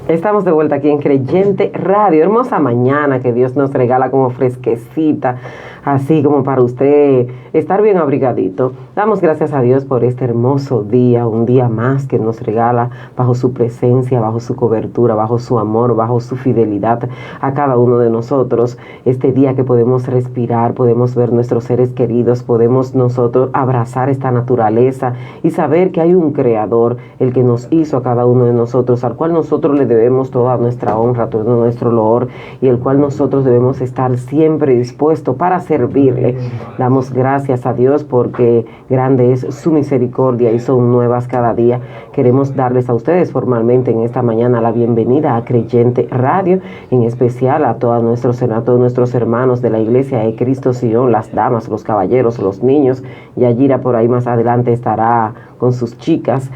Estamos de vuelta aquí en Creyente Radio. Hermosa mañana que Dios nos regala como fresquecita, así como para usted estar bien abrigadito. Damos gracias a Dios por este hermoso día, un día más que nos regala bajo su presencia, bajo su cobertura, bajo su amor, bajo su fidelidad a cada uno de nosotros. Este día que podemos respirar, podemos ver nuestros seres queridos, podemos nosotros abrazar esta naturaleza y saber que hay un creador, el que nos hizo a cada uno de nosotros, al cual nosotros le debemos toda nuestra honra, todo nuestro loor, y el cual nosotros debemos estar siempre dispuestos para servirle. Damos gracias a Dios porque grande es su misericordia y son nuevas cada día. Queremos darles a ustedes formalmente en esta mañana la bienvenida a Creyente Radio, en especial a todos nuestros hermanos de la Iglesia de Cristo Sion, las damas, los caballeros, los niños. Yajira por ahí más adelante estará con sus chicas.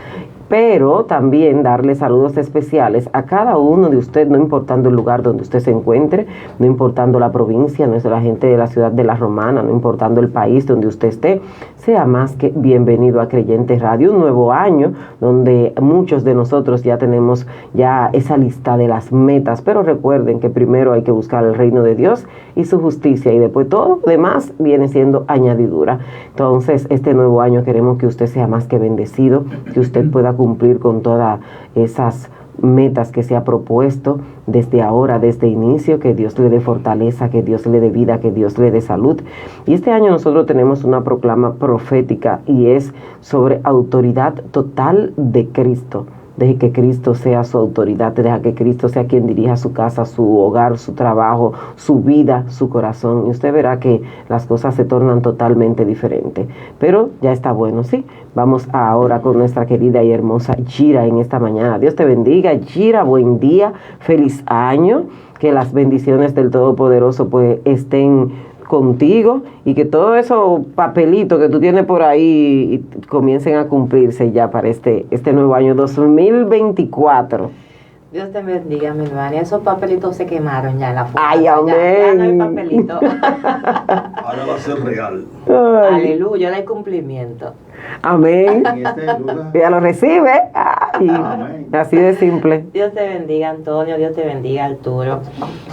Pero también darle saludos especiales a cada uno de ustedes, no importando el lugar donde usted se encuentre, no importando la provincia, no es la gente de la ciudad de La Romana, no importando el país donde usted esté, sea más que bienvenido a Creyente Radio, un nuevo año donde muchos de nosotros ya tenemos ya esa lista de las metas, pero recuerden que primero hay que buscar el reino de Dios y su justicia, y después todo lo demás viene siendo añadidura. Entonces, este nuevo año queremos que usted sea más que bendecido, que usted pueda cumplir con todas esas metas que se ha propuesto desde ahora, desde inicio, que Dios le dé fortaleza, que Dios le dé vida, que Dios le dé salud. Y este año nosotros tenemos una proclama profética y es sobre autoridad total de Cristo. Deje que Cristo sea su autoridad, deja que Cristo sea quien dirija su casa, su hogar, su trabajo, su vida, su corazón. Y usted verá que las cosas se tornan totalmente diferentes. Pero ya está bueno, ¿sí? Vamos ahora con nuestra querida y hermosa Gira en esta mañana. Dios te bendiga, Gira, buen día, feliz año. Que las bendiciones del Todopoderoso pues estén contigo y que todos esos papelitos que tú tienes por ahí comiencen a cumplirse ya para este nuevo año 2024. Dios te bendiga, mi hermana. Esos papelitos se quemaron ya en la fuerza. Ay, amén. Ya no hay papelito. Ahora va a ser real. Ay. Aleluya, hay cumplimiento. Amén. En este lugar. Ya lo recibe. Ay, Amén. así de simple. Dios te bendiga, Antonio. Dios te bendiga, Arturo.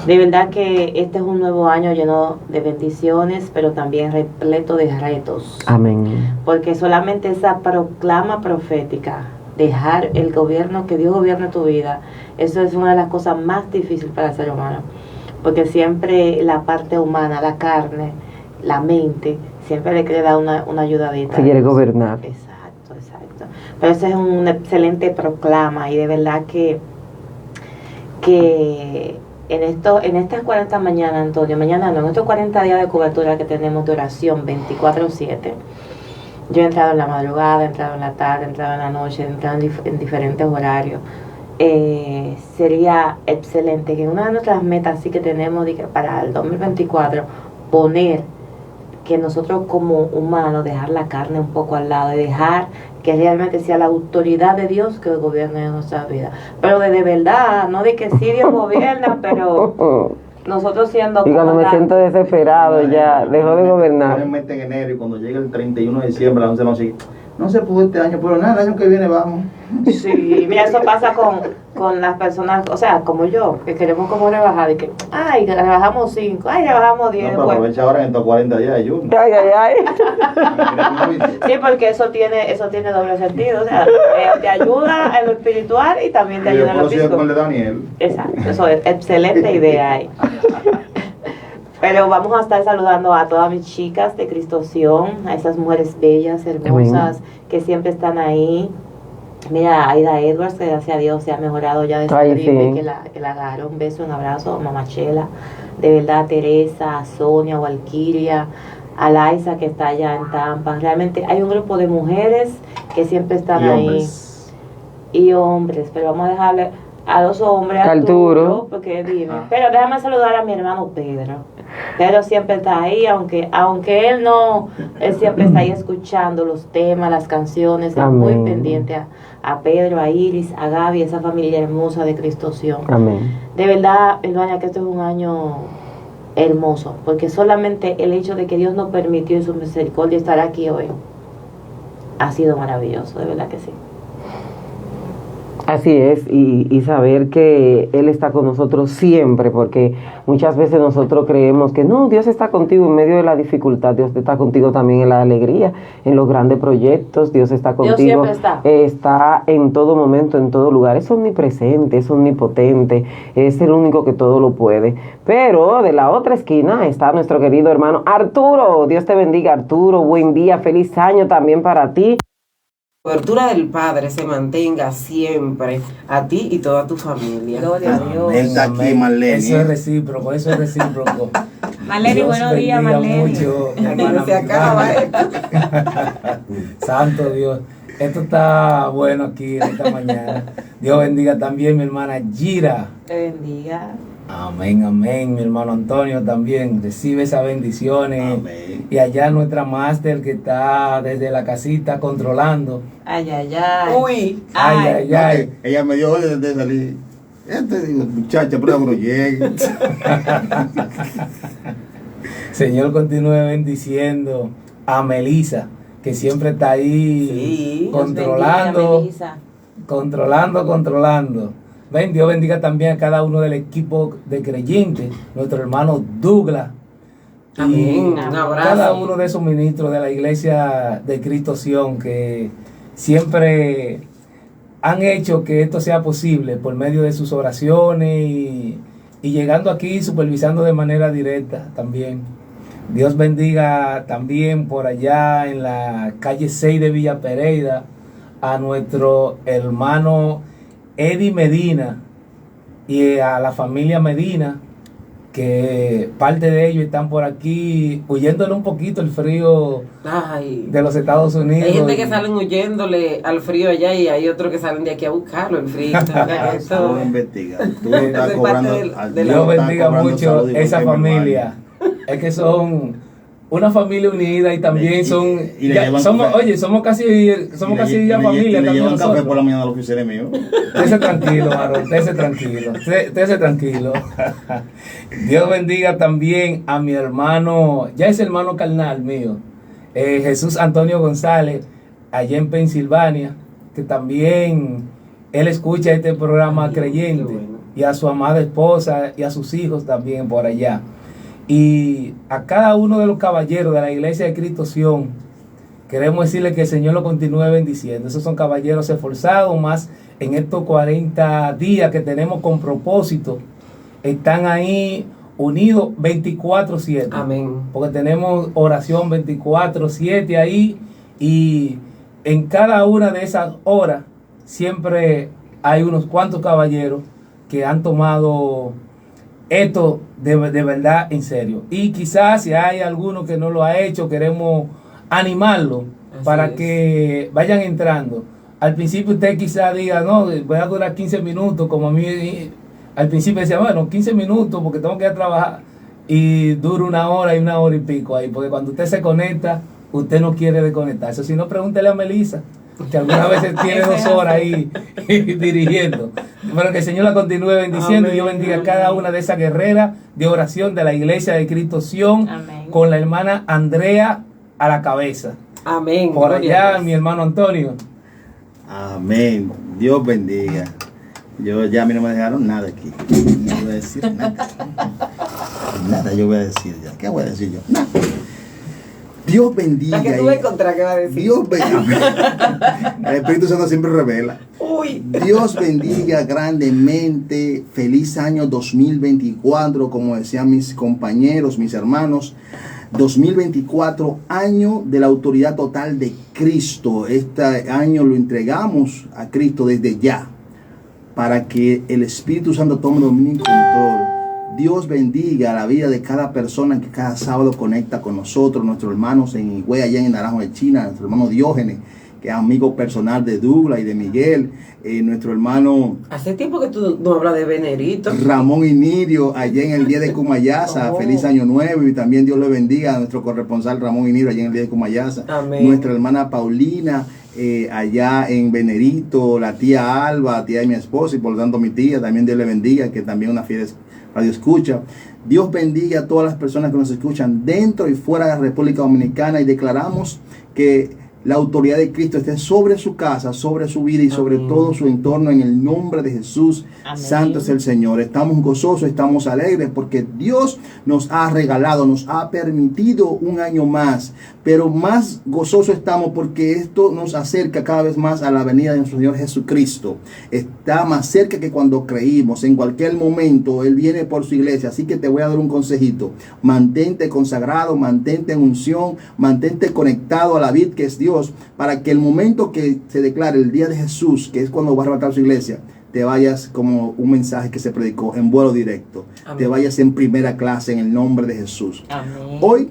De verdad que este es un nuevo año lleno de bendiciones, pero también repleto de retos. Amén. Porque solamente esa proclama profética, dejar el gobierno, que Dios gobierne tu vida, eso es una de las cosas más difíciles para el ser humano. Porque siempre la parte humana, la carne, la mente, siempre le quiere dar una ayudadita. Se quiere gobernar. Exacto, exacto. Pero ese es un excelente proclama y de verdad que en estas 40 mañanas, Antonio, mañana no, en estos 40 días de cobertura que tenemos de oración 24/7, yo he entrado en la madrugada, he entrado en la tarde, he entrado en la noche, he entrado en diferentes horarios. Sería excelente que una de nuestras metas sí que tenemos para el 2024, poner que nosotros como humanos dejar la carne un poco al lado y dejar que realmente sea la autoridad de Dios que gobierne nuestras vidas. Pero de verdad, no de que sí Dios gobierna, pero nosotros siendo... Y cuando me siento desesperado ya, dejó de gobernar. Me meten en enero y cuando llega el 31 de diciembre, a las 11 de la noche, no se pudo este año, pero nada, el año que viene vamos. Sí, mira, eso pasa con las personas, o sea, como yo, que queremos como rebajar, y que, ay, rebajamos 5, ay, rebajamos 10. No, pero aprovecha ahora en estos 40 días de junio. Ay, ay, ay. Sí, porque eso tiene doble sentido, o sea, te ayuda en lo espiritual y también te ayuda en lo físico. Con el de Daniel. Exacto, eso es excelente idea ahí. Pero vamos a estar saludando a todas mis chicas de Cristo Sion, a esas mujeres bellas, hermosas, que siempre están ahí. Mira, Aida Edwards, que gracias a Dios se ha mejorado ya de su gripe, sí. que la agarró. Un beso, un abrazo, Mamachela. De verdad, Teresa, a Sonia, Walkiria, a Laisa, que está allá en Tampa. Realmente hay un grupo de mujeres que siempre están ahí. Y hombres, pero vamos a dejarle a los hombres, Arturo, porque dime. Pero déjame saludar a mi hermano Pedro. Pedro siempre está ahí, aunque él siempre está ahí escuchando los temas, las canciones, es muy pendiente a Pedro, a Iris, a Gaby, esa familia hermosa de Cristo Sion. Amén. De verdad, hermana, que esto es un año hermoso, porque solamente el hecho de que Dios nos permitió en su misericordia estar aquí hoy ha sido maravilloso, de verdad que sí. Así es, y saber que Él está con nosotros siempre, porque muchas veces nosotros creemos que no, Dios está contigo en medio de la dificultad, Dios está contigo también en la alegría, en los grandes proyectos, Dios está contigo, siempre está. Está en todo momento, en todo lugar, es omnipresente, es omnipotente, es el único que todo lo puede. Pero de la otra esquina está nuestro querido hermano Arturo. Dios te bendiga, Arturo, buen día, feliz año también para ti. La cobertura del Padre se mantenga siempre a ti y toda tu familia. Gloria a Dios. Él está aquí, Marlene. Eso es recíproco, eso es recíproco. Marlene, Dios buenos días, bendiga Marlene. mucho, mi Se hermana acaba Miranda. Santo Dios. Esto está bueno aquí en esta mañana. Dios bendiga también mi hermana Gira. Te bendiga. Amén, amén. Mi hermano Antonio también recibe esas bendiciones. Amén. Y allá nuestra máster que está desde la casita controlando. Ay, ay, ay. Uy, Ay, ay, ay. Ella me dio orden de salir. Digo, muchacha, pero no llegue. Señor continúe bendiciendo a Melisa, que siempre está ahí Sí. controlando, Dios bendiga, controlando. Ven, Dios bendiga también a cada uno del equipo de creyentes, nuestro hermano Douglas. Amén. Y Un abrazo. cada uno de esos ministros de la iglesia de Cristo Sion que siempre han hecho que esto sea posible por medio de sus oraciones y llegando aquí supervisando de manera directa también. Dios bendiga también por allá en la calle 6 de Villa Pereira a nuestro hermano Eddie Medina y a la familia Medina, que parte de ellos están por aquí huyéndole un poquito el frío ay. de los Estados Unidos. Hay gente que Y- salen huyéndole al frío allá y hay otros que salen de aquí a buscarlo, el frío. Eso Eso, investiga. Tú no estás Eso es cobrando. parte de la- Dios bendiga mucho esa familia. Es que son una familia unida y también son Y le ya llevan somos, café. oye, somos casi ya familia Le también llevan café por nosotros. la mañana a los oficiales míos. Estése tranquilo, varón, estése tranquilo. Dios bendiga también a mi hermano, ya es hermano carnal mío, Jesús Antonio González, allá en Pensilvania, que también él escucha este programa Ay, creyente, qué bueno. y a su amada esposa y a sus hijos también por allá. Y a cada uno de los caballeros de la iglesia de Cristo Sion, queremos decirle que el Señor lo continúe bendiciendo. Esos son caballeros esforzados, más en estos 40 días que tenemos con propósito. Están ahí unidos 24/7. amén. Porque tenemos oración 24/7 ahí. Y en cada una de esas horas siempre hay unos cuantos caballeros que han tomado esto de verdad en serio. Y quizás si hay alguno que no lo ha hecho, queremos animarlo Así para es. que vayan entrando. Al principio usted quizás diga, no, voy a durar 15 minutos, como a mí al principio decía, bueno, 15 minutos porque tengo que ir a trabajar, y dura 1 hora y 1 hora y pico ahí, porque cuando usted se conecta, usted no quiere desconectarse. Si no, pregúntele a Melissa, que algunas veces tiene 2 horas ahí dirigiendo. Pero que el Señor la continúe bendiciendo. Amén. Y Dios bendiga a cada una de esas guerreras de oración de la iglesia de Cristo Sion, Amén. con la hermana Andrea a la cabeza. Amén. Por Gloria a allá, Dios. mi hermano Antonio. Amén. Dios bendiga. Yo ya a mí no me dejaron nada aquí. No voy a decir nada. Nada yo voy a decir ya. ¿Qué voy a decir yo? Nada. Dios bendiga. La que tú encontrás, ¿qué va a decir? Dios bendiga. El Espíritu Santo siempre revela. Uy. Dios bendiga grandemente. Feliz año 2024, como decían mis compañeros, mis hermanos. 2024, año de la autoridad total de Cristo. Este año lo entregamos a Cristo desde ya, para que el Espíritu Santo tome dominio y control. Dios bendiga la vida de cada persona que cada sábado conecta con nosotros, nuestros hermanos en Higüey, allá en Naranjo de China, nuestro hermano Diógenes, que es amigo personal de Douglas y de Miguel, nuestro hermano Hace tiempo que tú no hablas de Venerito. Ramón Inirio, allá en el día de Cumayasa. Oh. Feliz año nuevo, y también Dios le bendiga a nuestro corresponsal Ramón Inirio allá en el día de Cumayasa. Amén. Nuestra hermana Paulina, allá en Venerito, la tía Alba, tía de mi esposa, y por lo tanto mi tía, también Dios le bendiga, que también una fiel radio escucha. Dios bendiga a todas las personas que nos escuchan dentro y fuera de la República Dominicana, y declaramos que la autoridad de Cristo esté sobre su casa, sobre su vida y sobre todo su entorno en el nombre de Jesús. Amén. Santo es el Señor. Estamos gozosos, estamos alegres porque Dios nos ha regalado, nos ha permitido un año más. Pero más gozosos estamos porque esto nos acerca cada vez más a la venida de nuestro Señor Jesucristo. Está más cerca que cuando creímos. En cualquier momento Él viene por su iglesia. Así que te voy a dar un consejito. Mantente consagrado, mantente en unción, mantente conectado a la vid que es Dios, para que el momento que se declare el día de Jesús, que es cuando va a arrebatar su iglesia, te vayas como un mensaje que se predicó en vuelo directo. Amén. Te vayas en primera clase en el nombre de Jesús. Amén. Hoy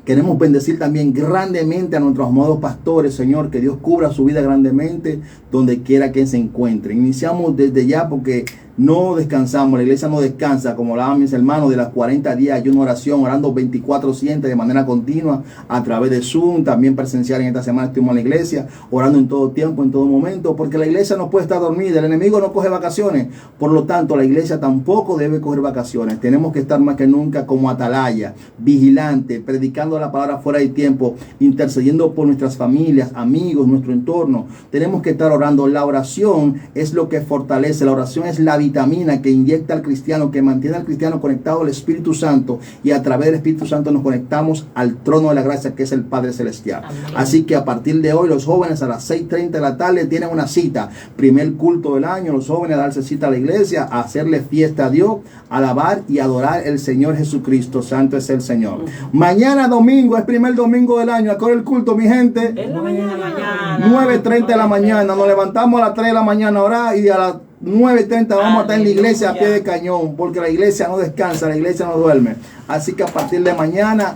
queremos bendecir también grandemente a nuestros amados pastores, Señor, que Dios cubra su vida grandemente donde quiera que se encuentren. Iniciamos desde ya porque no descansamos, la iglesia no descansa, como hablaban mis hermanos, de las 40 días hay una oración, orando 24/7 de manera continua a través de Zoom, también presencial. En esta semana estuvimos en la iglesia, orando en todo tiempo, en todo momento, porque la iglesia no puede estar dormida, el enemigo no coge vacaciones, por lo tanto la iglesia tampoco debe coger vacaciones. Tenemos que estar más que nunca como atalaya, vigilante, predicando la palabra fuera de tiempo, intercediendo por nuestras familias, amigos, nuestro entorno. Tenemos que estar orando. La oración es lo que fortalece, la oración es la vitamina que inyecta al cristiano, que mantiene al cristiano conectado al Espíritu Santo, y a través del Espíritu Santo nos conectamos al trono de la gracia, que es el Padre Celestial. Amén. Así que a partir de hoy los jóvenes a las 6:30 de la tarde tienen una cita, primer culto del año, los jóvenes a darse cita a la iglesia, a hacerle fiesta a Dios, alabar y adorar el Señor Jesucristo. Santo es el Señor. Mañana domingo es primer domingo del año. ¿A qué hora el culto, mi gente? En la mañana. 9:30 de la mañana. Nos levantamos a las 3 de la mañana a orar, y a las 9:30 vamos a estar en la iglesia a pie de cañón, porque la iglesia no descansa, la iglesia no duerme. Así que a partir de mañana,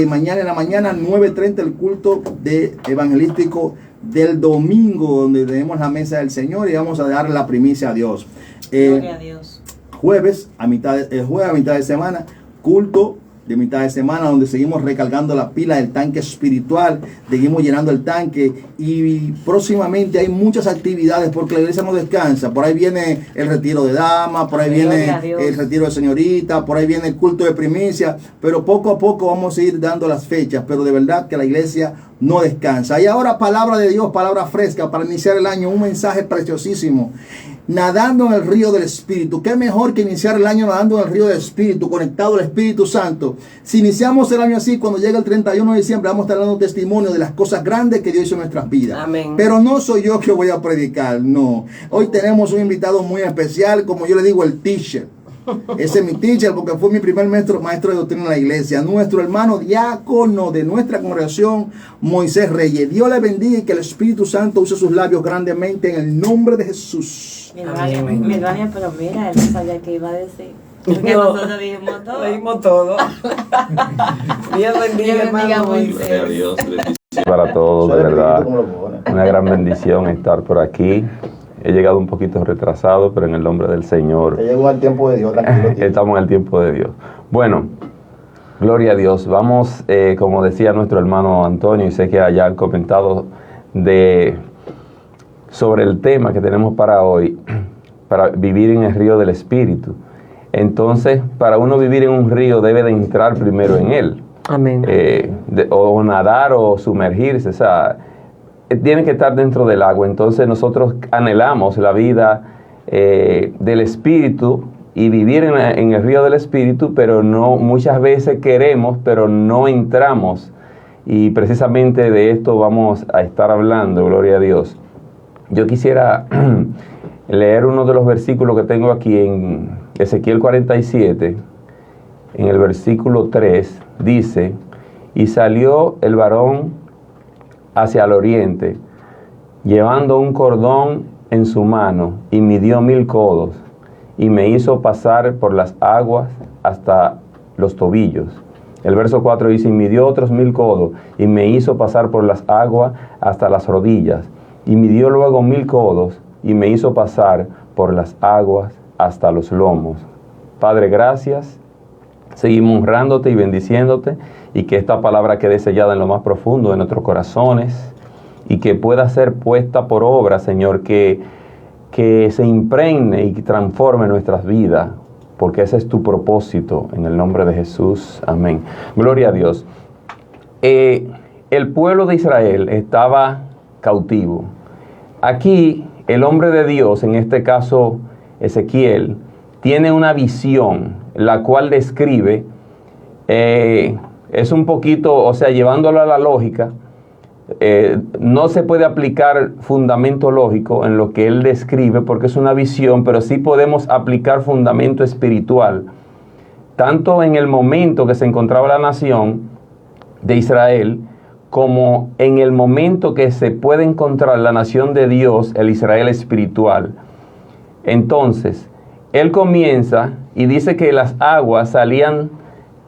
mañana en la mañana, 9:30 el culto de evangelístico del domingo, donde tenemos la mesa del Señor y vamos a dar la primicia a Dios. Gloria a Dios. Jueves, a mitad de semana, culto de mitad de semana, donde seguimos recargando la pila del tanque espiritual, seguimos llenando el tanque, y próximamente hay muchas actividades porque la iglesia no descansa. Por ahí viene el retiro de damas, por ahí viene el retiro de señorita, por ahí viene el culto de primicia, pero poco a poco vamos a ir dando las fechas, pero de verdad que la iglesia no descansa. Y ahora palabra de Dios, palabra fresca para iniciar el año, un mensaje preciosísimo. Nadando en el río del Espíritu. Qué mejor que iniciar el año nadando en el río del Espíritu, conectado al Espíritu Santo. Si iniciamos el año así, cuando llega el 31 de diciembre, vamos a estar dando testimonio de las cosas grandes que Dios hizo en nuestras vidas. Amén. Pero no soy yo que voy a predicar, no. Hoy tenemos un invitado muy especial, como yo le digo, el teacher. Ese es mi teacher porque fue mi primer maestro de doctrina en la iglesia. Nuestro hermano diácono de nuestra congregación, Moisés Reyes. Dios le bendiga y que el Espíritu Santo use sus labios grandemente en el nombre de Jesús. Mi hermana, pero mira, él no sabía qué iba a decir. Porque No. nosotros dijimos todo. Lo dimos todo. Dios bendiga, hermano Moisés. Gloria a Dios, bendiciones. Para todos, de verdad, una gran bendición estar por aquí. He llegado un poquito retrasado, pero en el nombre del Señor Te llegó al tiempo de Dios, tranquilo. estamos en el tiempo de Dios. Bueno, gloria a Dios. Vamos, como decía nuestro hermano Antonio, y sé que allá han comentado sobre el tema que tenemos para hoy, para vivir en el río del Espíritu. Entonces, para uno vivir en un río debe de entrar primero en él. Amén. O nadar o sumergirse, o sea, tiene que estar dentro del agua. Entonces nosotros anhelamos la vida del Espíritu y vivir en el río del Espíritu, pero no, muchas veces queremos, pero no entramos. Y precisamente de esto vamos a estar hablando, gloria a Dios. Yo quisiera leer uno de los versículos que tengo aquí en Ezequiel 47, en el versículo 3, dice: y salió el varón hacia el oriente, llevando un cordón en su mano, y midió 1000 codos, y me hizo pasar por las aguas hasta los tobillos. El verso 4 dice: y midió otros 1000 codos, y me hizo pasar por las aguas hasta las rodillas. Y midió luego 1000 codos, y me hizo pasar por las aguas hasta los lomos. Padre, gracias. Seguimos honrándote y bendiciéndote, y que esta palabra quede sellada en lo más profundo de nuestros corazones, y que pueda ser puesta por obra, Señor, que se impregne y transforme nuestras vidas, porque ese es tu propósito, en el nombre de Jesús. Amén. Gloria a Dios. el pueblo de Israel estaba cautivo. Aquí el hombre de Dios, en este caso Ezequiel, tiene una visión, la cual describe, es un poquito, o sea, llevándolo a la lógica, no se puede aplicar fundamento lógico en lo que él describe porque es una visión, pero sí podemos aplicar fundamento espiritual, tanto en el momento que se encontraba la nación de Israel, como en el momento que se puede encontrar la nación de Dios, el Israel espiritual. Entonces, él comienza y dice que las aguas salían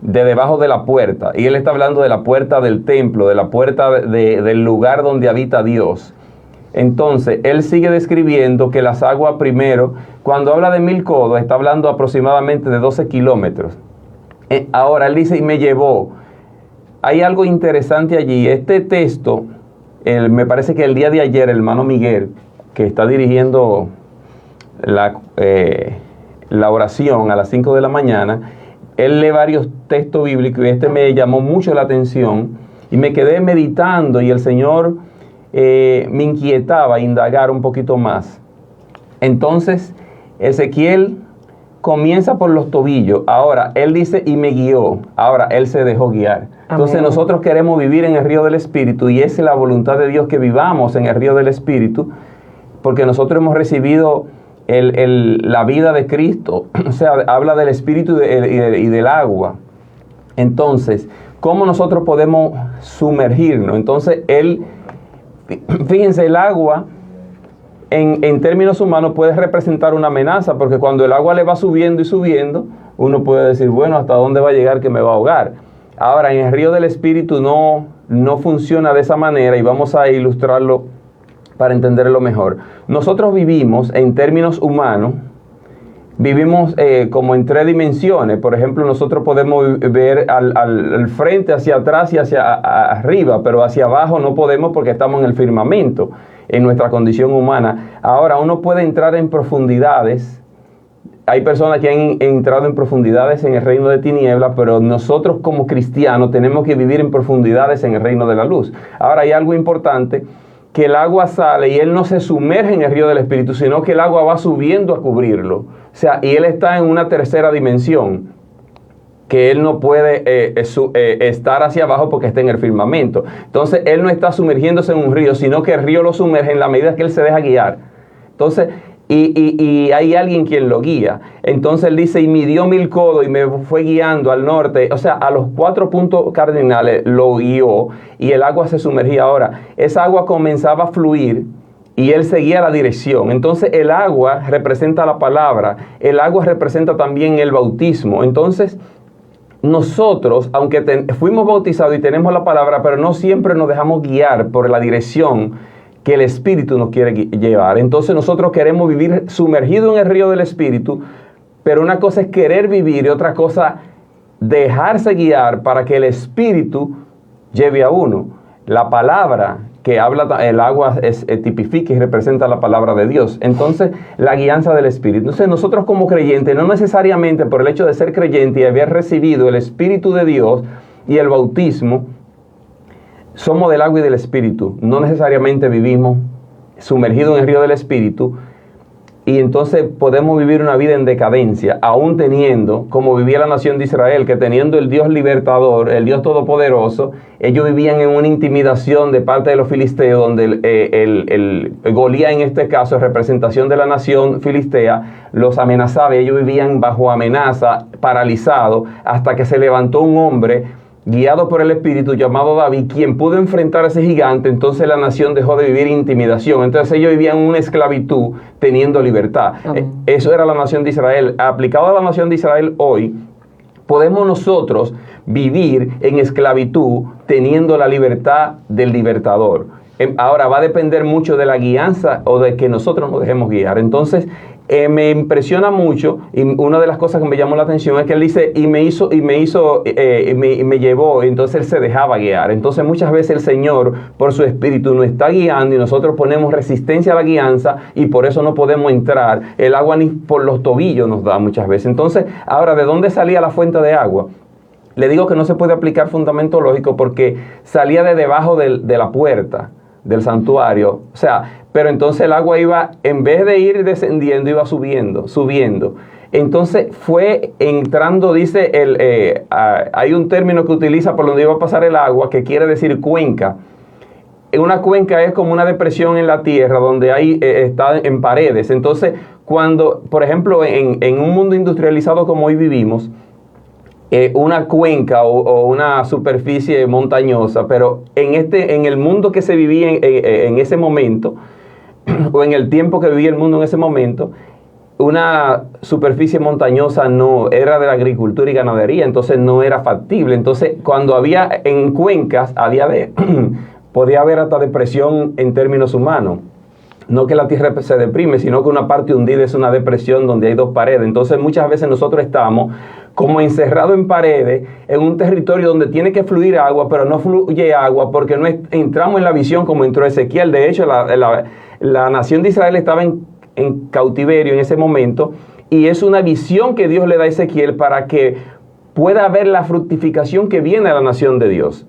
de debajo de la puerta, y él está hablando de la puerta del templo, de la puerta del lugar donde habita Dios. Entonces, él sigue describiendo que las aguas primero, cuando habla de 1000 codos, está hablando aproximadamente de 12 kilómetros. Ahora, él dice, y me llevó. Hay algo interesante allí. Este texto, me parece que el día de ayer, el hermano Miguel, que está dirigiendo la oración a las 5 de la mañana, él lee varios textos bíblicos y este me llamó mucho la atención y me quedé meditando y el Señor me inquietaba a indagar un poquito más. Entonces, Ezequiel comienza por los tobillos. Ahora, él dice, y me guió. Ahora, él se dejó guiar. Entonces, Amén. nosotros queremos vivir en el río del Espíritu y es la voluntad de Dios que vivamos en el río del Espíritu, porque nosotros hemos recibido la vida de Cristo. O sea, habla del Espíritu y del agua. Entonces, ¿cómo nosotros podemos sumergirnos? Entonces, fíjense, el agua en términos humanos puede representar una amenaza, porque cuando el agua le va subiendo y subiendo, uno puede decir, bueno, ¿hasta dónde va a llegar que me va a ahogar? Ahora, en el río del Espíritu no funciona de esa manera y vamos a ilustrarlo para entenderlo mejor. Nosotros vivimos en términos humanos, vivimos como en 3 dimensiones. Por ejemplo, nosotros podemos ver al frente, hacia atrás y hacia arriba, pero hacia abajo no podemos porque estamos en el firmamento, en nuestra condición humana. Ahora, uno puede entrar en profundidades. Hay personas que han entrado en profundidades en el reino de tinieblas, pero nosotros como cristianos tenemos que vivir en profundidades en el reino de la luz. Ahora, hay algo importante, que el agua sale y él no se sumerge en el río del Espíritu, sino que el agua va subiendo a cubrirlo. O sea, y él está en una tercera dimensión, que él no puede estar hacia abajo porque está en el firmamento. Entonces, él no está sumergiéndose en un río, sino que el río lo sumerge en la medida que él se deja guiar. Entonces, y hay alguien quien lo guía. Entonces él dice, y midió 1000 codos y me fue guiando al norte. O sea, a los 4 puntos cardinales lo guió y el agua se sumergía. Ahora, esa agua comenzaba a fluir y él seguía la dirección. Entonces el agua representa la palabra, el agua representa también el bautismo. Entonces nosotros, aunque fuimos bautizados y tenemos la palabra, pero no siempre nos dejamos guiar por la dirección que el Espíritu nos quiere llevar. Entonces nosotros queremos vivir sumergidos en el río del Espíritu, pero una cosa es querer vivir y otra cosa dejarse guiar para que el Espíritu lleve a uno. La palabra que habla, el agua tipifica y representa la palabra de Dios. Entonces, la guianza del Espíritu. Entonces, nosotros como creyentes, no necesariamente por el hecho de ser creyente y haber recibido el Espíritu de Dios y el bautismo, somos del agua y del Espíritu. No necesariamente vivimos sumergidos en el río del Espíritu y entonces podemos vivir una vida en decadencia, aún teniendo, como vivía la nación de Israel, que teniendo el Dios libertador, el Dios todopoderoso, ellos vivían en una intimidación de parte de los filisteos, donde el Goliat, en este caso, representación de la nación filistea, los amenazaba y ellos vivían bajo amenaza, paralizados, hasta que se levantó un hombre guiado por el Espíritu, llamado David, quien pudo enfrentar a ese gigante. Entonces la nación dejó de vivir intimidación. Entonces ellos vivían una esclavitud teniendo libertad. Eso era la nación de Israel. Aplicado a la nación de Israel hoy, podemos nosotros vivir en esclavitud teniendo la libertad del libertador. Ahora va a depender mucho de la guianza o de que nosotros nos dejemos guiar. Entonces me impresiona mucho, y una de las cosas que me llamó la atención es que él dice, y me llevó, y entonces él se dejaba guiar. Entonces muchas veces el Señor, por su Espíritu, nos está guiando y nosotros ponemos resistencia a la guianza y por eso no podemos entrar. El agua ni por los tobillos nos da muchas veces. Entonces, ahora, ¿de dónde salía la fuente de agua? Le digo que no se puede aplicar fundamento lógico porque salía de debajo de la puerta del santuario. O sea, pero entonces el agua iba, en vez de ir descendiendo, iba subiendo, subiendo. Entonces fue entrando, dice, hay un término que utiliza por donde iba a pasar el agua, que quiere decir cuenca. Una cuenca es como una depresión en la tierra donde está en paredes. Entonces, cuando, por ejemplo, en un mundo industrializado como hoy vivimos, una cuenca o una superficie montañosa, pero en el mundo que se vivía en ese momento, o en el tiempo que vivía el mundo en ese momento, una superficie montañosa no era de la agricultura y ganadería, entonces no era factible. Entonces, cuando había en cuencas, podía haber hasta depresión en términos humanos. No que la tierra se deprime, sino que una parte hundida es una depresión donde hay dos paredes. Entonces muchas veces nosotros estamos como encerrados en paredes, en un territorio donde tiene que fluir agua, pero no fluye agua porque no entramos en la visión como entró Ezequiel. De hecho, la nación de Israel estaba en cautiverio en ese momento, y es una visión que Dios le da a Ezequiel para que pueda ver la fructificación que viene a la nación de Dios.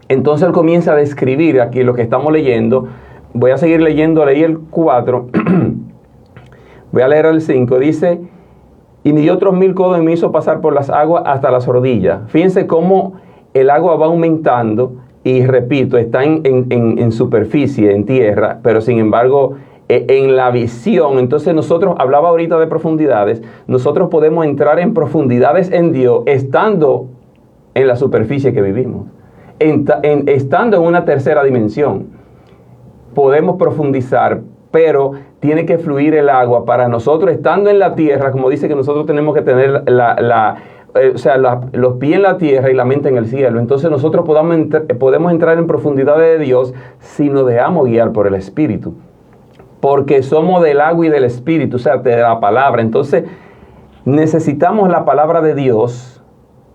Entonces él comienza a describir aquí lo que estamos leyendo. Voy a seguir leyendo, leí el 4, voy a leer el 5, dice, y midió otros 1000 codos y me hizo pasar por las aguas hasta las rodillas. Fíjense cómo el agua va aumentando, y repito, está en superficie, en tierra, pero sin embargo, en la visión. Entonces nosotros, hablaba ahorita de profundidades, nosotros podemos entrar en profundidades en Dios, estando en la superficie que vivimos, estando en una tercera dimensión. Podemos profundizar, pero tiene que fluir el agua para nosotros, estando en la tierra, como dice que nosotros tenemos que tener los pies en la tierra y la mente en el cielo. Entonces nosotros podemos entrar en profundidades de Dios si nos dejamos guiar por el Espíritu, porque somos del agua y del Espíritu, o sea, de la palabra. Entonces necesitamos la palabra de Dios,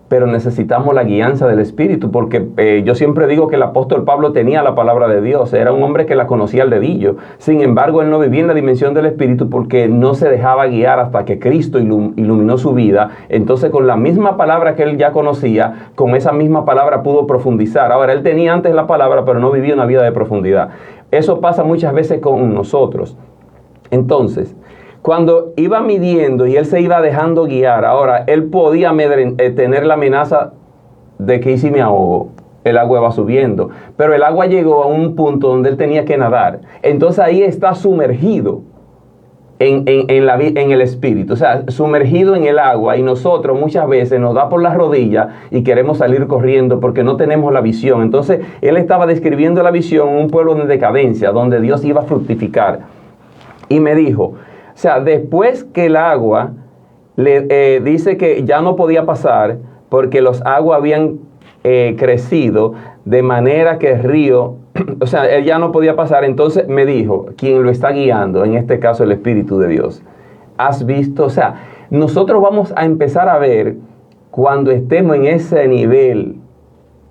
pero necesitamos la guianza del Espíritu, porque yo siempre digo que el apóstol Pablo tenía la palabra de Dios, era un hombre que la conocía al dedillo. Sin embargo, él no vivía en la dimensión del Espíritu porque no se dejaba guiar hasta que Cristo iluminó su vida. Entonces, con la misma palabra que él ya conocía, con esa misma palabra pudo profundizar. Ahora, él tenía antes la palabra, pero no vivía una vida de profundidad. Eso pasa muchas veces con nosotros. Entonces, cuando iba midiendo y él se iba dejando guiar, ahora él podía tener la amenaza de que, ¿y si me ahogo? El agua va subiendo. Pero el agua llegó a un punto donde él tenía que nadar. Entonces ahí está sumergido en el Espíritu. O sea, sumergido en el agua. Y nosotros muchas veces nos da por las rodillas y queremos salir corriendo porque no tenemos la visión. Entonces él estaba describiendo la visión en un pueblo de decadencia, donde Dios iba a fructificar. Y me dijo, o sea, después que el agua dice que ya no podía pasar porque los aguas habían crecido de manera que el río, o sea, él ya no podía pasar. Entonces me dijo, quien lo está guiando, en este caso el Espíritu de Dios, ¿has visto? O sea, nosotros vamos a empezar a ver cuando estemos en ese nivel,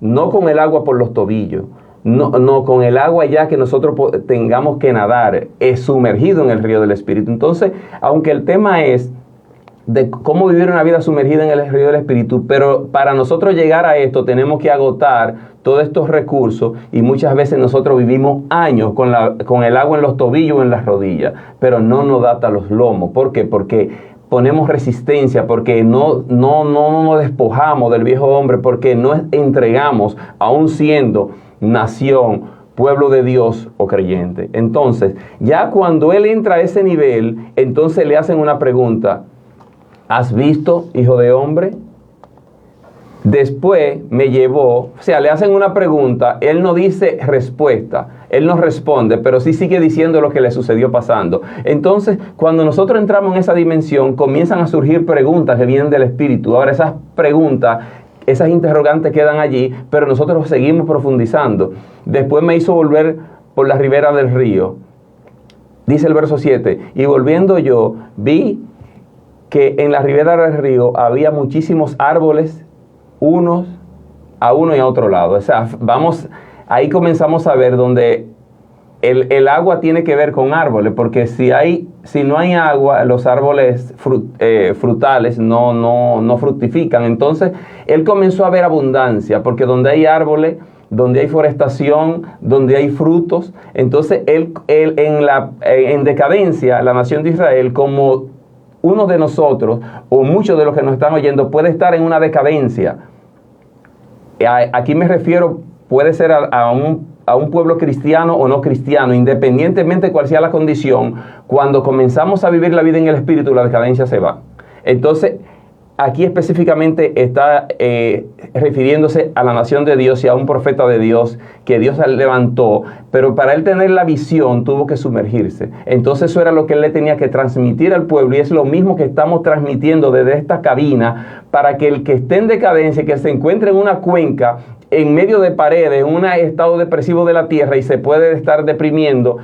no con el agua por los tobillos, no, con el agua ya que nosotros tengamos que nadar, es sumergido en el río del Espíritu. Entonces, aunque el tema es de cómo vivir una vida sumergida en el río del Espíritu, pero para nosotros llegar a esto tenemos que agotar todos estos recursos, y muchas veces nosotros vivimos años con el agua en los tobillos o en las rodillas, pero no nos da hasta los lomos. ¿Por qué? Porque ponemos resistencia, porque no nos despojamos del viejo hombre, porque no entregamos, aún siendo nación, pueblo de Dios o creyente. Entonces, ya cuando él entra a ese nivel, entonces le hacen una pregunta: ¿has visto, hijo de hombre? Después me llevó, o sea, le hacen una pregunta, él no dice respuesta, él no responde, pero sí sigue diciendo lo que le sucedió pasando. Entonces, cuando nosotros entramos en esa dimensión, comienzan a surgir preguntas que vienen del Espíritu. Ahora, esas preguntas, esas interrogantes quedan allí, pero nosotros seguimos profundizando. Después me hizo volver por la ribera del río. Dice el verso 7, y volviendo yo, vi que en la ribera del río había muchísimos árboles, unos a uno y a otro lado. O sea, ahí comenzamos a ver donde el agua tiene que ver con árboles, porque si no hay agua, los árboles frutales no fructifican. Entonces, él comenzó a ver abundancia, porque donde hay árboles, donde hay forestación, donde hay frutos, entonces él en decadencia, la nación de Israel, como uno de nosotros, o muchos de los que nos están oyendo, puede estar en una decadencia. Aquí me refiero, puede ser a un pueblo cristiano o no cristiano, independientemente cuál sea la condición. Cuando comenzamos a vivir la vida en el Espíritu, la decadencia se va. Entonces, aquí específicamente está refiriéndose a la nación de Dios y a un profeta de Dios que Dios levantó, pero para él tener la visión tuvo que sumergirse. Entonces eso era lo que él le tenía que transmitir al pueblo, y es lo mismo que estamos transmitiendo desde esta cabina, para que el que esté en decadencia, que se encuentre en una cuenca, en medio de paredes, en un estado depresivo de la tierra, y se puede estar deprimiendo,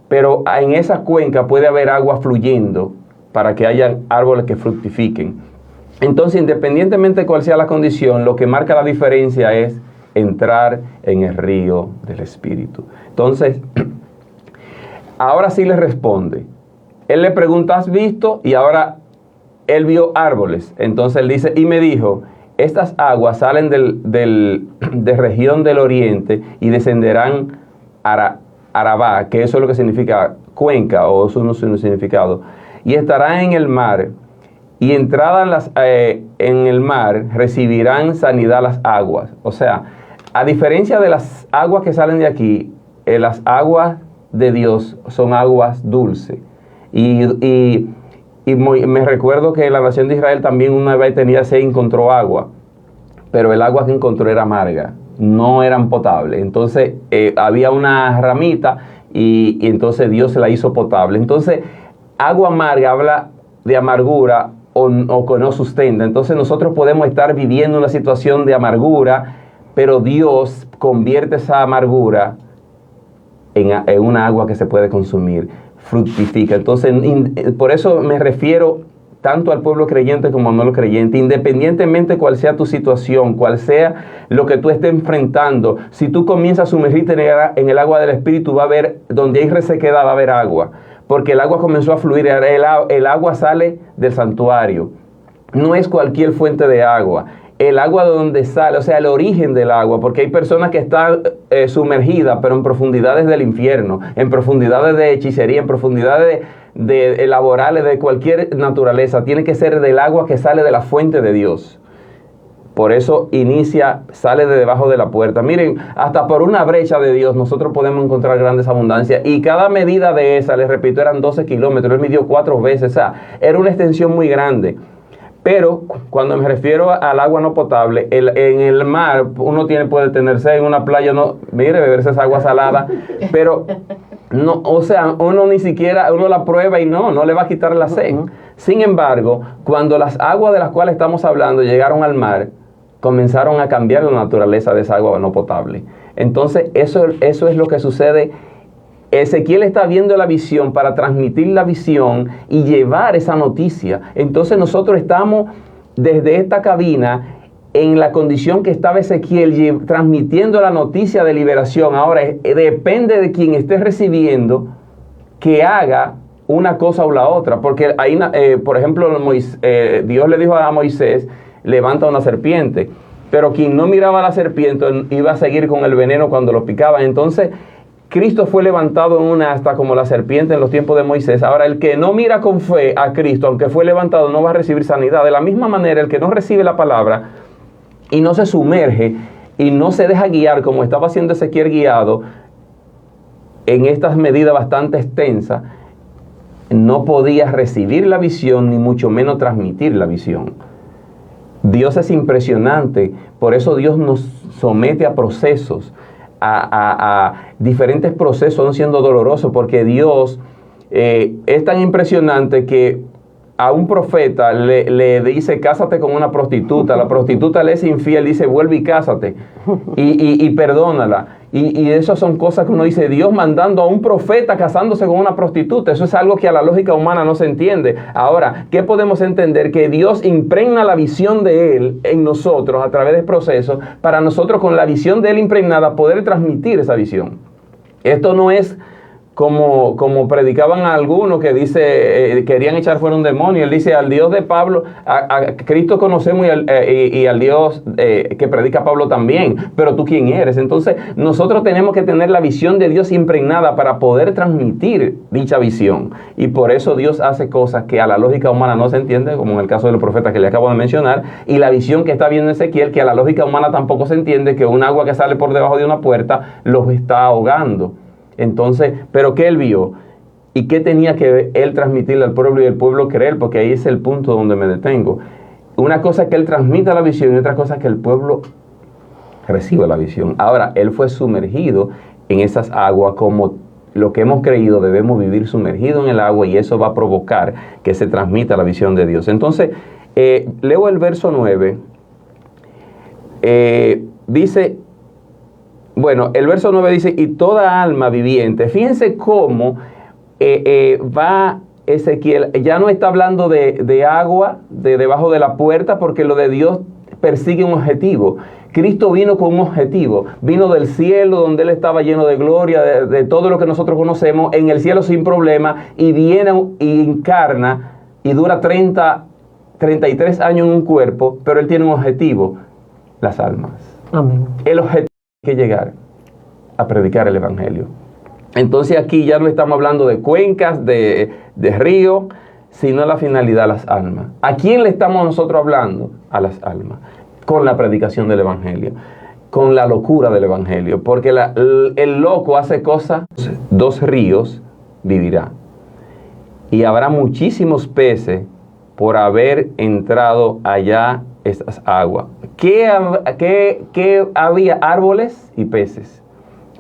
pero en esa cuenca puede haber agua fluyendo para que haya árboles que fructifiquen. Entonces, independientemente de cuál sea la condición, lo que marca la diferencia es entrar en el río del Espíritu. Entonces, ahora sí le responde. Él le pregunta, ¿has visto? Y ahora él vio árboles. Entonces él dice, y me dijo, estas aguas salen de región del oriente y descenderán a Arabá, que eso es lo que significa cuenca, o eso no es un significado, y estarán en el mar. Y entradas en el mar recibirán sanidad las aguas. O sea, a diferencia de las aguas que salen de aquí, las aguas de Dios son aguas dulces. Y me recuerdo que la nación de Israel también una vez encontró agua, pero el agua que encontró era amarga, no eran potables. Entonces había una ramita y entonces Dios se la hizo potable. Entonces, agua amarga habla de amargura, o que no sustenta. Entonces nosotros podemos estar viviendo una situación de amargura, pero Dios convierte esa amargura en una agua que se puede consumir, fructifica. Entonces, por eso me refiero tanto al pueblo creyente como al no creyente, independientemente cuál sea tu situación, cuál sea lo que tú estés enfrentando. Si tú comienzas a sumergirte en el agua del Espíritu, va a haber, donde hay resequedad, va a haber agua. Porque el agua comenzó a fluir, el agua sale del santuario. No es cualquier fuente de agua. El agua de donde sale, o sea, el origen del agua, porque hay personas que están sumergidas, pero en profundidades del infierno, en profundidades de hechicería, en profundidades de laborales, de cualquier naturaleza. Tiene que ser del agua que sale de la fuente de Dios. Por eso sale de debajo de la puerta. Miren, hasta por una brecha de Dios nosotros podemos encontrar grandes abundancias. Y cada medida de esa, les repito, eran 12 kilómetros. Él midió 4 veces. O sea, era una extensión muy grande. Pero cuando me refiero al agua no potable, en el mar uno puede tenerse en una playa, beberse esa agua salada, pero no, o sea, uno ni siquiera, uno la prueba y no le va a quitar la sed. Sin embargo, cuando las aguas de las cuales estamos hablando llegaron al mar, comenzaron a cambiar la naturaleza de esa agua no potable. Entonces, eso es lo que sucede. Ezequiel está viendo la visión para transmitir la visión y llevar esa noticia. Entonces, nosotros estamos desde esta cabina en la condición que estaba Ezequiel, transmitiendo la noticia de liberación. Ahora, depende de quien esté recibiendo que haga una cosa o la otra. Porque ahí, por ejemplo, Dios le dijo a Moisés, levanta una serpiente, pero quien no miraba a la serpiente iba a seguir con el veneno cuando lo picaba. Entonces Cristo fue levantado en una asta como la serpiente en los tiempos de Moisés. Ahora, el que no mira con fe a Cristo, aunque fue levantado, no va a recibir sanidad. De la misma manera, el que no recibe la palabra y no se sumerge y no se deja guiar como estaba haciendo Ezequiel guiado en estas medidas bastante extensas, no podía recibir la visión ni mucho menos transmitir la visión. Dios es impresionante, por eso Dios nos somete a procesos, a diferentes procesos, aún siendo dolorosos, porque Dios es tan impresionante que a un profeta le dice, cásate con una prostituta, la prostituta le es infiel, dice, vuelve y cásate, y perdónala. Y esas son cosas que uno dice, Dios mandando a un profeta casándose con una prostituta. Eso es algo que a la lógica humana no se entiende. Ahora, ¿qué podemos entender? Que Dios impregna la visión de Él en nosotros a través del proceso, para nosotros con la visión de Él impregnada poder transmitir esa visión. Esto no es como predicaban a algunos que dice, querían echar fuera un demonio. Él dice, al Dios de Pablo, a Cristo conocemos y al Dios que predica Pablo también, pero tú quién eres. Entonces nosotros tenemos que tener la visión de Dios impregnada para poder transmitir dicha visión, y por eso Dios hace cosas que a la lógica humana no se entiende, como en el caso de los profetas que le acabo de mencionar, y la visión que está viendo Ezequiel, que a la lógica humana tampoco se entiende, que un agua que sale por debajo de una puerta los está ahogando. Entonces, ¿pero qué él vio? ¿Y qué tenía que él transmitirle al pueblo y el pueblo creer? Porque ahí es el punto donde me detengo. Una cosa es que él transmita la visión y otra cosa es que el pueblo reciba la visión. Ahora, él fue sumergido en esas aguas, como lo que hemos creído, debemos vivir sumergido en el agua, y eso va a provocar que se transmita la visión de Dios. Entonces, leo el verso 9. Dice... Bueno, el verso 9 dice, y toda alma viviente. Fíjense cómo va Ezequiel. Ya no está hablando de agua de debajo de la puerta, porque lo de Dios persigue un objetivo. Cristo vino con un objetivo. Vino del cielo, donde Él estaba lleno de gloria, de todo lo que nosotros conocemos, en el cielo sin problema, y viene y encarna, y dura 33 años en un cuerpo, pero Él tiene un objetivo: las almas. Amén. El objetivo que llegar a predicar el evangelio. Entonces aquí ya no estamos hablando de cuencas, de río, sino la finalidad, las almas. ¿A quién le estamos nosotros hablando? A las almas, con la predicación del evangelio, con la locura del evangelio, porque el loco hace cosas. 2 ríos vivirá, y habrá muchísimos peces por haber entrado allá estas aguas. ¿Qué había? Árboles y peces.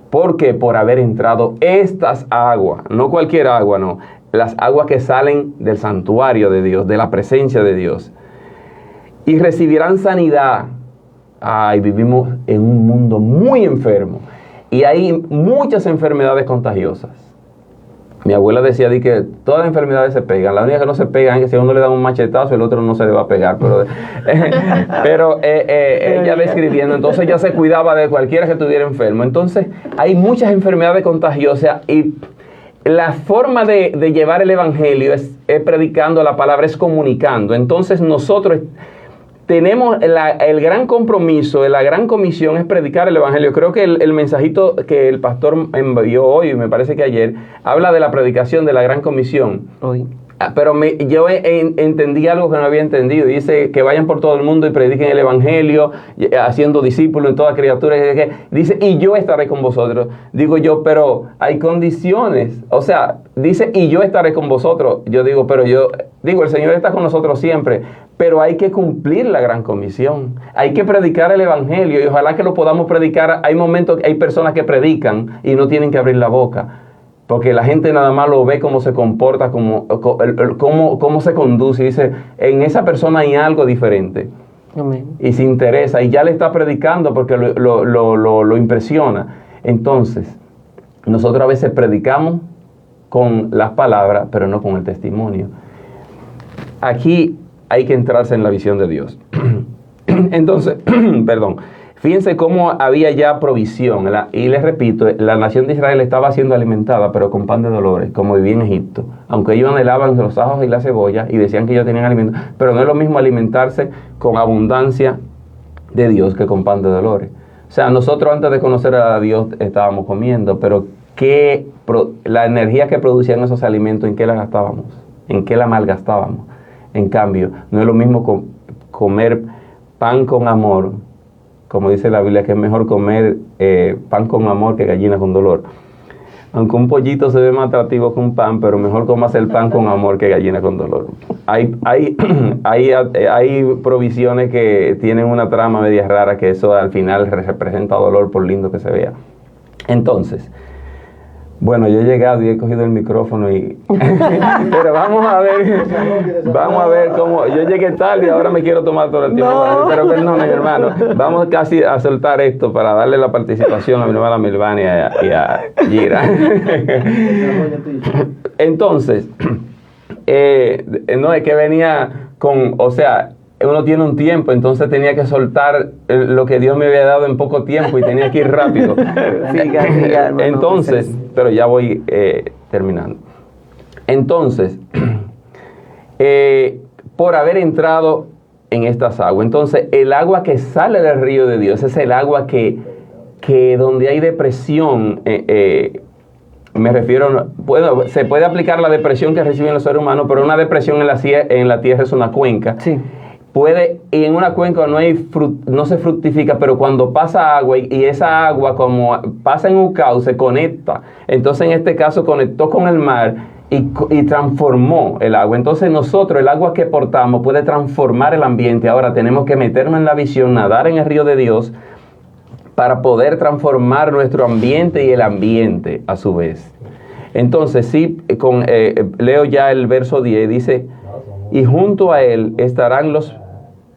¿Por qué? Por haber entrado estas aguas. No cualquier agua, no. Las aguas que salen del santuario de Dios, de la presencia de Dios. Y recibirán sanidad. Ay, vivimos en un mundo muy enfermo, y hay muchas enfermedades contagiosas. Mi abuela decía que todas las enfermedades se pegan. La única que no se pegan es que si a uno le da un machetazo, el otro no se le va a pegar. Pero ella describiendo, entonces ella se cuidaba de cualquiera que estuviera enfermo. Entonces hay muchas enfermedades contagiosas, y la forma de llevar el evangelio es predicando la palabra, es comunicando. Entonces nosotros tenemos el gran compromiso, la gran comisión es predicar el evangelio. Creo que el mensajito que el pastor envió hoy, me parece que ayer, habla de la predicación de la gran comisión. Hoy. Pero yo entendí algo que no había entendido. Dice que vayan por todo el mundo y prediquen el evangelio, haciendo discípulos en toda criatura. Dice, y yo estaré con vosotros. Digo yo, pero hay condiciones. O sea, dice, y yo estaré con vosotros. Yo digo, el Señor está con nosotros siempre, pero hay que cumplir la gran comisión. Hay que predicar el evangelio, y ojalá que lo podamos predicar. Hay momentos que hay personas que predican y no tienen que abrir la boca, porque la gente nada más lo ve cómo se comporta, cómo se conduce, y dice, en esa persona hay algo diferente. Amén. Y se interesa, y ya le está predicando porque lo impresiona. Entonces, nosotros a veces predicamos con las palabras, pero no con el testimonio. Aquí hay que entrarse en la visión de Dios. Entonces, perdón. Fíjense cómo había ya provisión, y les repito, la nación de Israel estaba siendo alimentada, pero con pan de dolores, como vivía en Egipto. Aunque ellos anhelaban los ajos y la cebolla y decían que ellos tenían alimento, pero no es lo mismo alimentarse con abundancia de Dios que con pan de dolores. O sea, nosotros antes de conocer a Dios estábamos comiendo, pero la energía que producían esos alimentos, ¿en qué la gastábamos? ¿En qué la malgastábamos? En cambio, no es lo mismo comer pan con amor, como dice la Biblia, que es mejor comer pan con amor que gallina con dolor. Aunque un pollito se ve más atractivo que un pan, pero mejor comas el pan con amor que gallina con dolor. Hay provisiones que tienen una trama media rara, que eso al final representa dolor por lindo que se vea. Entonces, bueno, yo he llegado y he cogido el micrófono pero vamos a ver cómo. Yo llegué tarde y ahora me quiero tomar todo el tiempo. No. Pero perdón, hermano. Vamos casi a soltar esto para darle la participación a mi hermana Milvania y a Gira. Entonces, no es que venía con, o sea, uno tiene un tiempo, entonces tenía que soltar lo que Dios me había dado en poco tiempo y tenía que ir rápido. Siga, hermano. Entonces, pero ya voy terminando. Entonces, por haber entrado en estas aguas, entonces el agua que sale del río de Dios es el agua que donde hay depresión, me refiero, bueno, se puede aplicar la depresión que reciben los seres humanos, pero una depresión en la tierra es una cuenca. Sí. Y en una cuenca no se fructifica, pero cuando pasa agua y esa agua como pasa en un cauce, conecta. Entonces en este caso conectó con el mar y transformó el agua. Entonces nosotros, el agua que portamos puede transformar el ambiente. Ahora tenemos que meternos en la visión, nadar en el río de Dios para poder transformar nuestro ambiente y el ambiente a su vez. Entonces sí, leo ya el verso 10, dice, y junto a él estarán los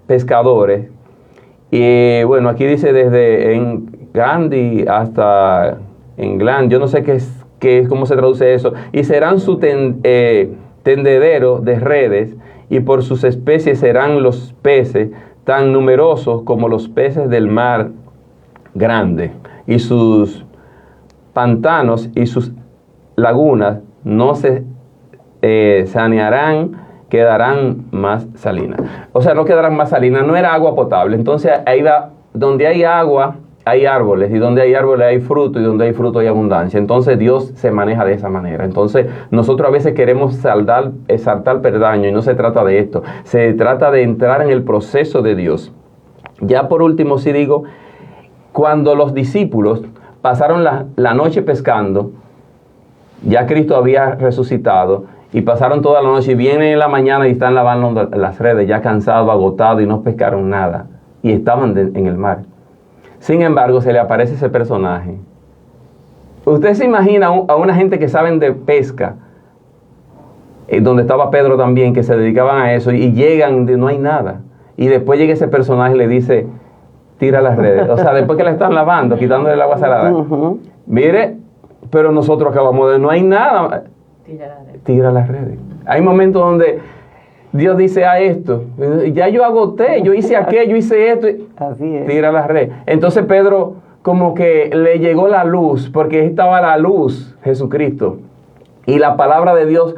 pescadores. Y bueno, aquí dice desde en Gandhi hasta en Glan, yo no sé cómo se traduce eso, y serán su tendedero de redes, y por sus especies serán los peces, tan numerosos como los peces del mar grande, y sus pantanos y sus lagunas no se sanearán, quedarán más salinas. O sea, no quedarán más salinas, no era agua potable. Entonces ahí va, donde hay agua hay árboles, y donde hay árboles hay fruto, y donde hay fruto hay abundancia. Entonces Dios se maneja de esa manera. Entonces nosotros a veces queremos saltar peldaño, y no se trata de esto, se trata de entrar en el proceso de Dios. Ya por último sí digo, cuando los discípulos pasaron la noche pescando, ya Cristo había resucitado, y pasaron toda la noche, y vienen en la mañana y están lavando las redes, ya cansados, agotados, y no pescaron nada, y estaban en el mar. Sin embargo, se le aparece ese personaje. Usted se imagina a una gente que saben de pesca, donde estaba Pedro también, que se dedicaban a eso, y llegan, no hay nada, y después llega ese personaje y le dice, tira las redes. O sea, después que la están lavando, quitándole el agua salada. Mire, pero nosotros acabamos de, no hay nada. Tira las redes. Hay momentos donde Dios dice a esto, ya yo agoté, yo hice aquello, hice esto. Así es. Tira las redes. Entonces Pedro como que le llegó la luz, porque estaba la luz, Jesucristo. Y la palabra de Dios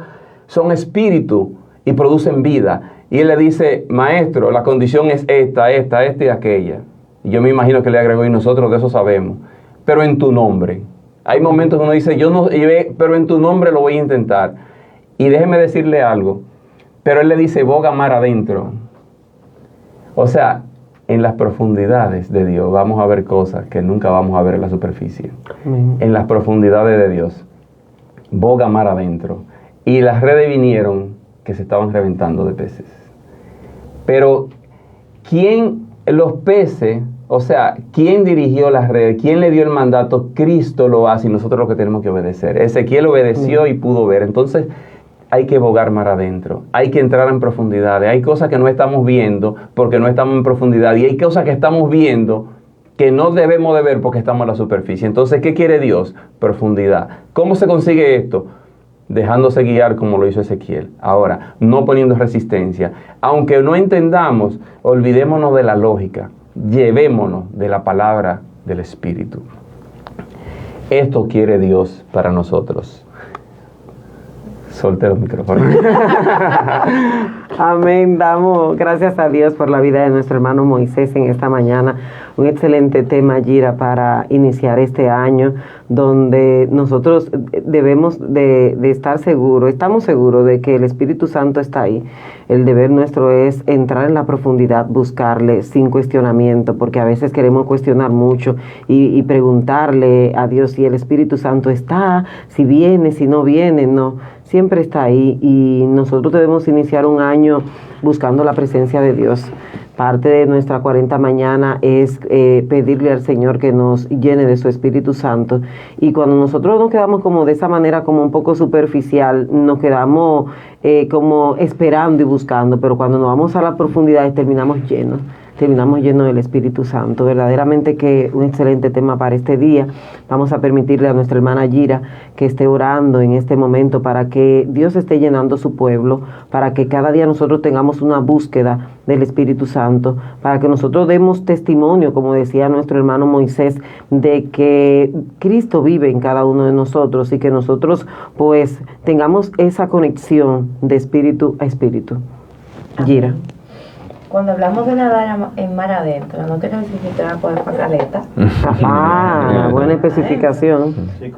son espíritu y producen vida. Y él le dice, maestro, la condición es esta y aquella. Y yo me imagino que le agregó, y nosotros de eso sabemos. Pero en tu nombre. Hay momentos que uno dice, pero en tu nombre lo voy a intentar. Y déjeme decirle algo. Pero él le dice, boga mar adentro. O sea, en las profundidades de Dios vamos a ver cosas que nunca vamos a ver en la superficie. Amén. En las profundidades de Dios. Boga mar adentro. Y las redes vinieron que se estaban reventando de peces. Pero, los peces, o sea, ¿quién dirigió las redes? ¿Quién le dio el mandato? Cristo lo hace, y nosotros lo que tenemos que obedecer. Ezequiel obedeció y pudo ver. Entonces, hay que bogar mar adentro. Hay que entrar en profundidades. Hay cosas que no estamos viendo porque no estamos en profundidad. Y hay cosas que estamos viendo que no debemos de ver porque estamos en la superficie. Entonces, ¿qué quiere Dios? Profundidad. ¿Cómo se consigue esto? Dejándose guiar como lo hizo Ezequiel. Ahora, no poniendo resistencia. Aunque no entendamos, olvidémonos de la lógica. Llevémonos de la palabra del Espíritu. Esto quiere Dios para nosotros. Solté los micrófonos. Amén. Damos gracias a Dios por la vida de nuestro hermano Moisés en esta mañana. Un excelente tema, Gira, para iniciar este año, donde nosotros debemos de estar seguros, estamos seguros de que el Espíritu Santo está ahí. El deber nuestro es entrar en la profundidad, buscarle sin cuestionamiento, porque a veces queremos cuestionar mucho y preguntarle a Dios si el Espíritu Santo está, si viene, si no viene. No, siempre está ahí, y nosotros debemos iniciar un año buscando la presencia de Dios. Parte de nuestra 40 mañana es pedirle al Señor que nos llene de su Espíritu Santo. Y cuando nosotros nos quedamos como de esa manera, como un poco superficial, nos quedamos como esperando y buscando, pero cuando nos vamos a la profundidad terminamos llenos terminamos llenos del Espíritu Santo. Verdaderamente que un excelente tema para este día. Vamos a permitirle a nuestra hermana Gira que esté orando en este momento para que Dios esté llenando su pueblo, para que cada día nosotros tengamos una búsqueda del Espíritu Santo, para que nosotros demos testimonio, como decía nuestro hermano Moisés, de que Cristo vive en cada uno de nosotros y que nosotros pues tengamos esa conexión de espíritu a espíritu. Gira. Cuando hablamos de nadar en mar adentro, no quiere decir que van a poder caleta. Ah, buena especificación. Sí,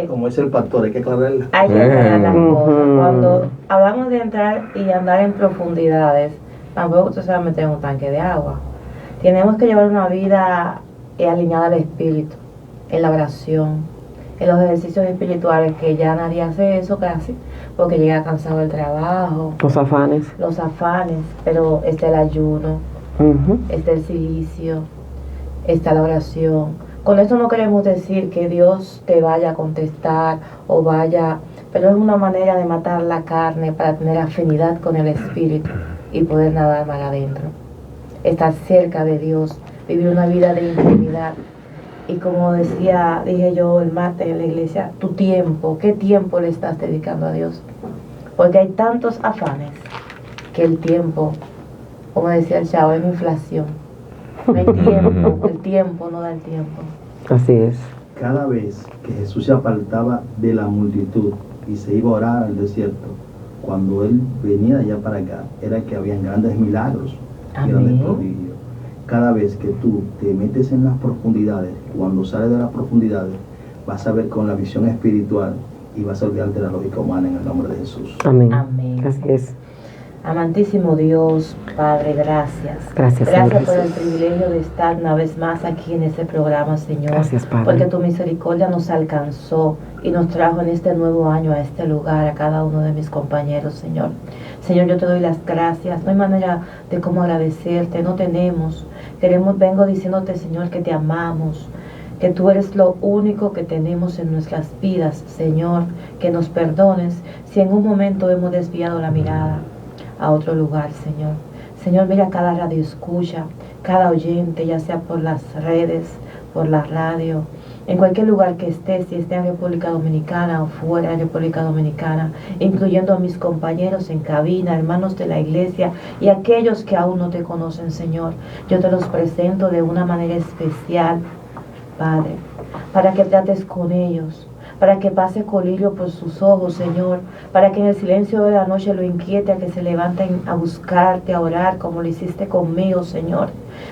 Como es el pastor, hay que aclararla. Hay que aclarar las cosas. Ujú. Cuando hablamos de entrar y andar en profundidades, tampoco usted se va a meter en un tanque de agua. Tenemos que llevar una vida alineada al Espíritu, en la oración, en los ejercicios espirituales, que ya nadie hace eso casi, porque llega cansado del trabajo, Los afanes. los afanes, pero está el ayuno, Ujú. está el silicio, está la oración. Con esto no queremos decir que Dios te vaya a contestar o vaya, pero es una manera de matar la carne para tener afinidad con el Espíritu y poder nadar más adentro. Estar cerca de Dios, vivir una vida de intimidad. Y como dije yo el martes en la iglesia, tu tiempo, ¿qué tiempo le estás dedicando a Dios? Porque hay tantos afanes que el tiempo, como decía el chavo, es inflación. No hay tiempo, el tiempo no da el tiempo. Así es. Cada vez que Jesús se apartaba de la multitud y se iba a orar al desierto, cuando él venía de allá para acá, era que habían grandes milagros y grandes prodigios. Cada vez que tú te metes en las profundidades, cuando sales de las profundidades, vas a ver con la visión espiritual y vas a olvidarte de la lógica humana en el nombre de Jesús. Amén. Amén. Así es. Amantísimo Dios, Padre, gracias. Gracias, Señor Gracias por el Jesús. privilegio de estar una vez más aquí en este programa, Señor. Gracias, Padre. Porque tu misericordia nos alcanzó y nos trajo en este nuevo año a este lugar, a cada uno de mis compañeros, Señor. Señor, yo te doy las gracias. No hay manera de cómo agradecerte, no tenemos. Vengo diciéndote, Señor, que te amamos, que tú eres lo único que tenemos en nuestras vidas, Señor, que nos perdones si en un momento hemos desviado la mirada a otro lugar, Señor. Señor, mira cada radio escucha, cada oyente, ya sea por las redes, por la radio, en cualquier lugar que esté, si esté en República Dominicana o fuera de República Dominicana, incluyendo a mis compañeros en cabina, hermanos de la iglesia y aquellos que aún no te conocen, Señor. Yo te los presento de una manera especial, Padre, para que trates con ellos, para que pase colirio por sus ojos, Señor, para que en el silencio de la noche lo inquiete a que se levanten a buscarte, a orar, como lo hiciste conmigo, Señor.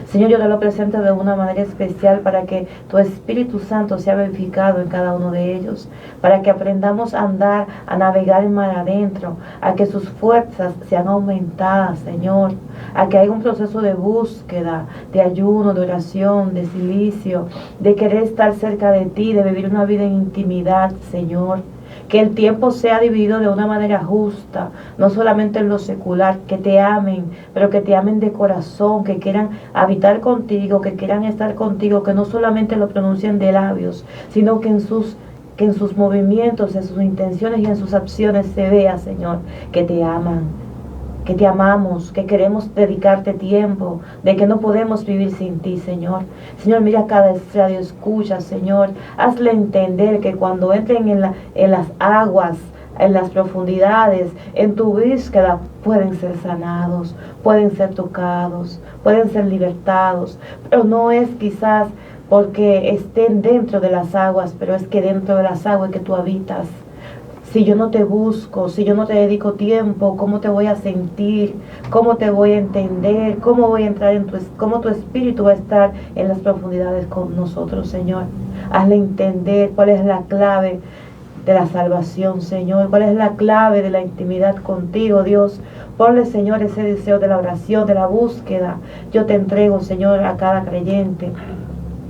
Señor, yo te lo presento de una manera especial para que tu Espíritu Santo sea verificado en cada uno de ellos, para que aprendamos a andar, a navegar en mar adentro, a que sus fuerzas sean aumentadas, Señor, a que haya un proceso de búsqueda, de ayuno, de oración, de silicio, de querer estar cerca de ti, de vivir una vida en intimidad, Señor. Que el tiempo sea dividido de una manera justa, no solamente en lo secular, que te amen, pero que te amen de corazón, que quieran habitar contigo, que quieran estar contigo, que no solamente lo pronuncien de labios, sino que en sus movimientos, en sus intenciones y en sus acciones se vea, Señor, que te aman, que te amamos, que queremos dedicarte tiempo, de que no podemos vivir sin ti, Señor. Señor, mira cada radio escucha, Señor, hazle entender que cuando entren en las aguas, en las profundidades, en tu búsqueda, pueden ser sanados, pueden ser tocados, pueden ser libertados, pero no es quizás porque estén dentro de las aguas, pero es que dentro de las aguas que tú habitas. Si yo no te busco, si yo no te dedico tiempo, ¿cómo te voy a sentir? ¿Cómo te voy a entender? ¿Cómo voy a entrar cómo tu espíritu va a estar en las profundidades con nosotros, Señor? Hazle entender cuál es la clave de la salvación, Señor. ¿Cuál es la clave de la intimidad contigo, Dios? Ponle, Señor, ese deseo de la oración, de la búsqueda. Yo te entrego, Señor, a cada creyente,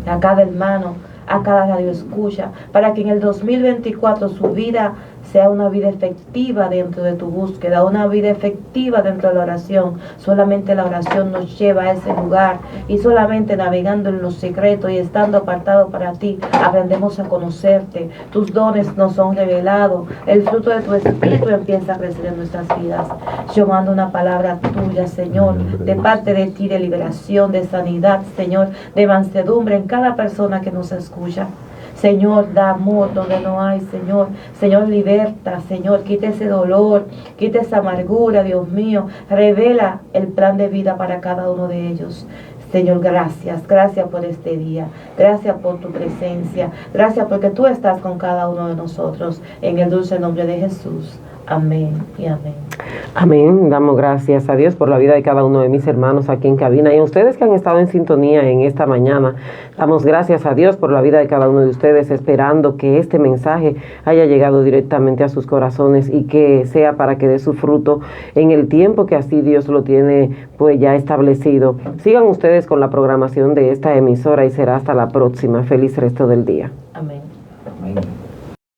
a cada hermano, a cada radio escucha, para que en el 2024 su vida sea una vida efectiva dentro de tu búsqueda, una vida efectiva dentro de la oración. Solamente la oración nos lleva a ese lugar y solamente navegando en los secretos y estando apartado para ti, aprendemos a conocerte. Tus dones nos son revelados, el fruto de tu espíritu empieza a crecer en nuestras vidas. Yo mando una palabra tuya, Señor, de parte de ti, de liberación, de sanidad, Señor, de mansedumbre en cada persona que nos escucha. Señor, da amor donde no hay, Señor. Señor, liberta, Señor, quita ese dolor, quita esa amargura, Dios mío. Revela el plan de vida para cada uno de ellos. Señor, gracias por este día, gracias por tu presencia, gracias porque tú estás con cada uno de nosotros, en el dulce nombre de Jesús. Amén y amén. Amén. Damos gracias a Dios por la vida de cada uno de mis hermanos aquí en cabina y a ustedes que han estado en sintonía en esta mañana. Damos gracias a Dios por la vida de cada uno de ustedes, esperando que este mensaje haya llegado directamente a sus corazones y que sea para que dé su fruto en el tiempo que así Dios lo tiene pues ya establecido. Sigan ustedes con la programación de esta emisora y será hasta la próxima. Feliz resto del día. Amén.